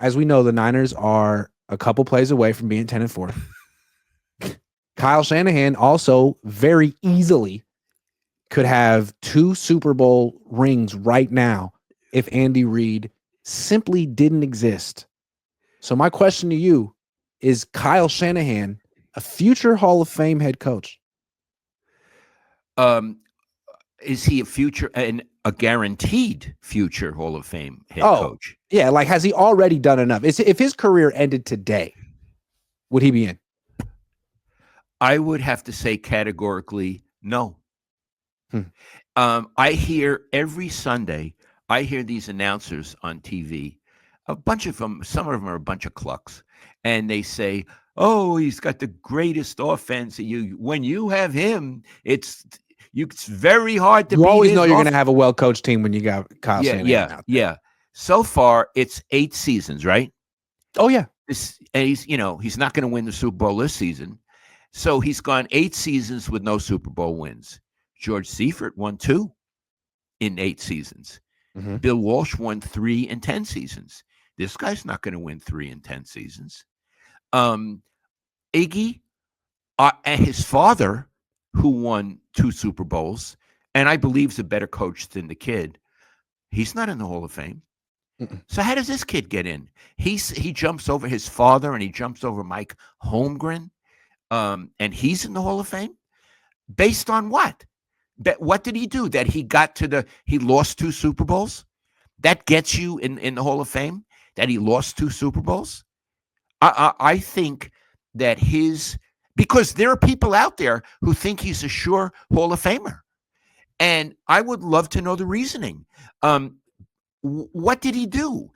as we know, the Niners are a couple plays away from being 10-4. Kyle Shanahan also very easily could have 2 Super Bowl rings right now if Andy Reid simply didn't exist. So my question to you is Kyle Shanahan a future Hall of Fame head coach? Is he a future and a guaranteed future Hall of Fame head Oh, coach? yeah. Like, has he already done enough? If his career ended today, would he be in? I would have to say categorically no. Hmm. I hear every Sunday, I hear these announcers on TV, a bunch of them, some of them are a bunch of clucks, and they say, "Oh, he's got the greatest offense. When you have him, it's very hard to You beat always know his you're going to off." have a well-coached team when you got Kyle Yeah, Shanahan yeah, out there. yeah. So far, it's 8 seasons, right? Oh, yeah. And he's not going to win the Super Bowl this season. So he's gone 8 seasons with no Super Bowl wins. George Seifert won 2 in 8 seasons. Mm-hmm. Bill Walsh won 3 in 10 seasons. This guy's not going to win 3 in 10 seasons. Iggy, and his father, who won 2 Super Bowls, and I believe is a better coach than the kid, he's not in the Hall of Fame. Mm-mm. So how does this kid get in? He jumps over his father and he jumps over Mike Holmgren, and he's in the Hall of Fame based on what? What did he do? That he lost 2 Super Bowls? That gets you in the Hall of Fame? That he lost 2 Super Bowls? I think that because there are people out there who think he's a sure Hall of Famer, and I would love to know the reasoning. What did he do?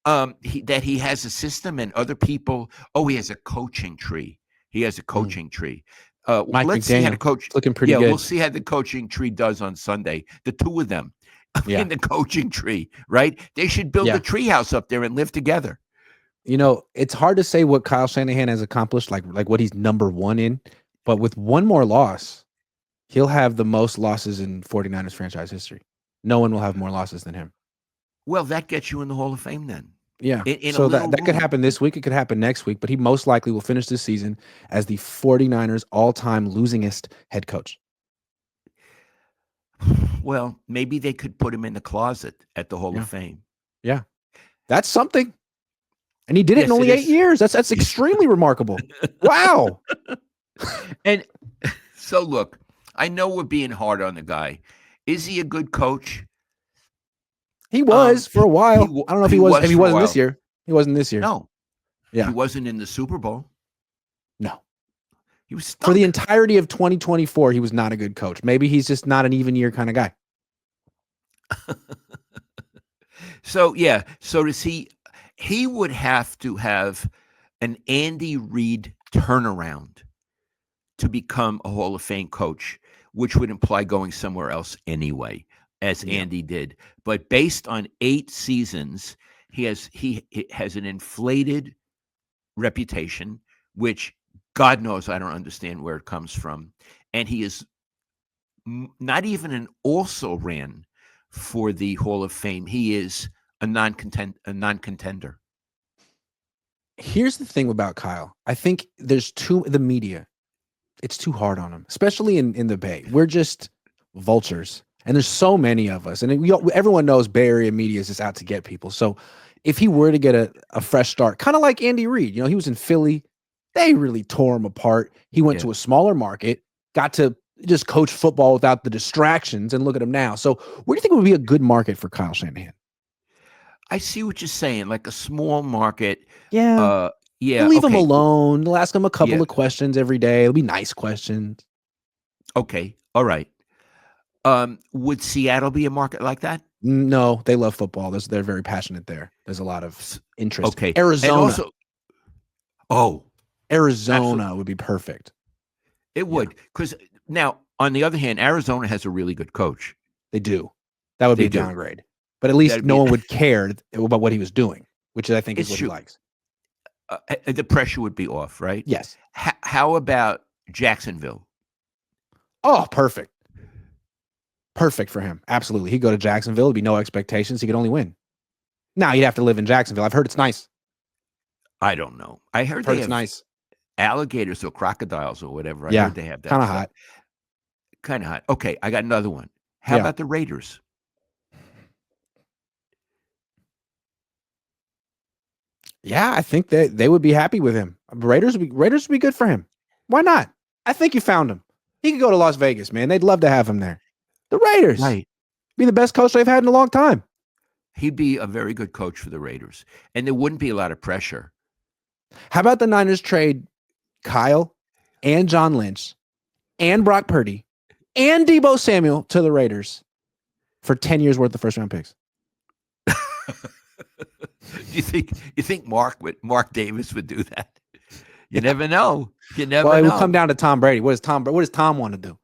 That he has a system and other people. Oh, he has a coaching tree. He has a coaching tree. Mike Let's see how the McDaniel. coach. It's looking pretty Yeah, we'll good. see how the coaching tree does on Sunday. The 2 of them Yeah. in the coaching tree, right? They should build Yeah. a tree house up there and live together. It's hard to say what Kyle Shanahan has accomplished, like what he's number 1 in, but with one more loss, he'll have the most losses in 49ers franchise history. No one will have more losses than him. Well, that gets you in the Hall of Fame then. Yeah. In a So little that could room. happen this week. It could happen next week, but he most likely will finish this season as the 49ers all-time losingest head coach. Well, maybe they could put him in the closet at the Hall Yeah. of Fame. Yeah. That's something. And he did it in Yes, only it 8 is. years. That's extremely remarkable. Wow. And so, look, I know we're being hard on the guy. Is he a good coach? He was for a while. He I don't know if he he was. was If he for a wasn't this while. year. He wasn't this year. No, he Yeah. wasn't in the Super Bowl. No. He was For the stunk. entirety of 2024, he was not a good coach. Maybe he's just not an even year kind of guy. So yeah, so does he? He would have to have an Andy Reid turnaround to become a Hall of Fame coach, which would imply going somewhere else anyway, as Yeah. Andy did. But based on 8 seasons, he has an inflated reputation, which God knows I don't understand where it comes from, and he is not even an also ran for the Hall of Fame. He is a non-contender. Here's the thing about Kyle. I think the media, it's too hard on him, especially in the Bay. We're just vultures, and there's so many of us. And everyone knows Bay Area media is just out to get people. So if he were to get a fresh start, kind of like Andy Reid, he was in Philly. They really tore him apart. He went to a smaller market, got to just coach football without the distractions, and look at him now. So where do you think would be a good market for Kyle Shanahan? I see what you're saying, like a small market. Yeah. Yeah. They'll leave him Okay. alone. They'll ask him a couple Yeah. of questions every day. It'll be nice questions. Okay. All right. Would Seattle be a market like that? No, they love football. They're very passionate there. There's a lot of interest. Okay. Arizona. And Arizona absolutely. would be perfect. It would. Because now, on the other hand, Arizona has a really good coach. They do. That would be a downgrade. But at least no one would care about what he was doing, which I think is what he likes. The pressure would be off, right? Yes. How about Jacksonville? Oh, perfect. Perfect for him. Absolutely. He'd go to Jacksonville. There'd be no expectations. He could only win. Now, he'd have to live in Jacksonville. I've heard it's nice. I don't know. I heard I've heard they it's have nice. alligators or crocodiles or whatever. I Yeah, heard they have that kind of stuff. hot. Kind of hot. Okay, I got another one. How Yeah, about the Raiders? yeah. I think that they would be happy with him. Raiders would be good for him. Why not? I think you found him. He could go to Las Vegas, man. They'd love to have him there. The Raiders Right. be the best coach they've had in a long time. He'd be a very good coach for the Raiders, and there wouldn't be a lot of pressure. How about the Niners trade Kyle and John Lynch and Brock Purdy and Debo Samuel to the Raiders for 10 years worth of first round picks? You think Mark Davis would do that? You never know. You never Well, it know. will come down to Tom Brady. What does Tom want to do?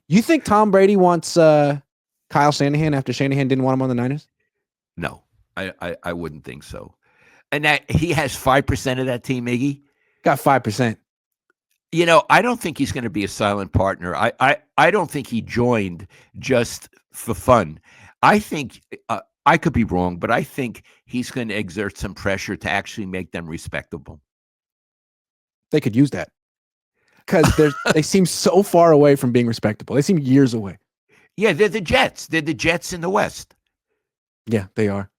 You think Tom Brady wants Kyle Shanahan after Shanahan didn't want him on the Niners? No, I wouldn't think so. And that he has 5% of that team, Iggy. Got 5%. I don't think he's going to be a silent partner. I don't think he joined just for fun. I think I could be wrong, but I think he's going to exert some pressure to actually make them respectable. They could use that because they seem so far away from being respectable. They seem years away. Yeah, they're the Jets. They're the Jets in the West. Yeah, they are.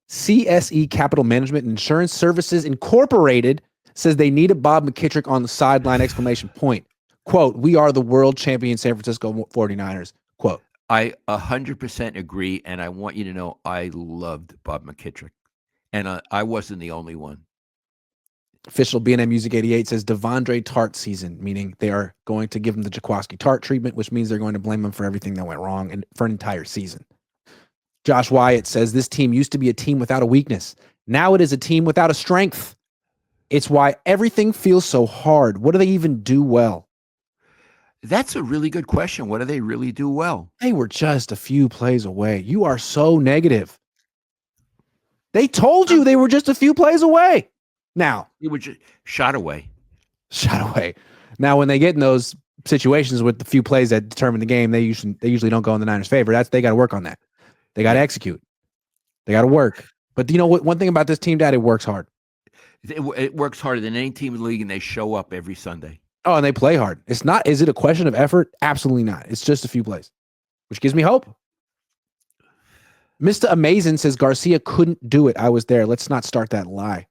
CSE Capital Management and Insurance Services Incorporated says they needed Bob McKittrick on the sideline, exclamation point. Quote, we are the world champion San Francisco 49ers. Quote. I 100% agree, and I want you to know I loved Bob McKittrick, and I wasn't the only one. Official B&M Music 88 says Devondre Tart season, meaning they are going to give him the Jaquaski Tart treatment, which means they're going to blame him for everything that went wrong and for an entire season. Josh Wyatt says this team used to be a team without a weakness. Now it is a team without a strength. It's why everything feels so hard. What do they even do well? That's a really good question. What do they really do well? They were just a few plays away. You are so negative. They told you they were just a few plays away. Now, He was just shot away. Now, when they get in those situations with the few plays that determine the game, they usually don't go in the Niners' favor. They got to work on that. They got to execute. They got to work. But you know what? One thing about this team, Dad, it works hard. It works harder than any team in the league, and they show up every Sunday. Oh, and they play hard. It's not. Is it a question of effort? Absolutely not. It's just a few plays, which gives me hope. Mr. Amazing says Garcia couldn't do it. I was there. Let's not start that lie.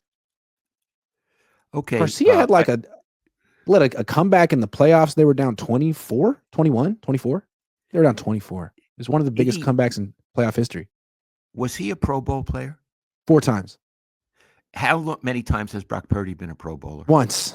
Okay. Garcia had like a comeback in the playoffs. They were down 24, 21, 24. They were down 24. It was one of the biggest comebacks in playoff history. Was he a Pro Bowl player? 4 times. How many times has Brock Purdy been a Pro Bowler? Once.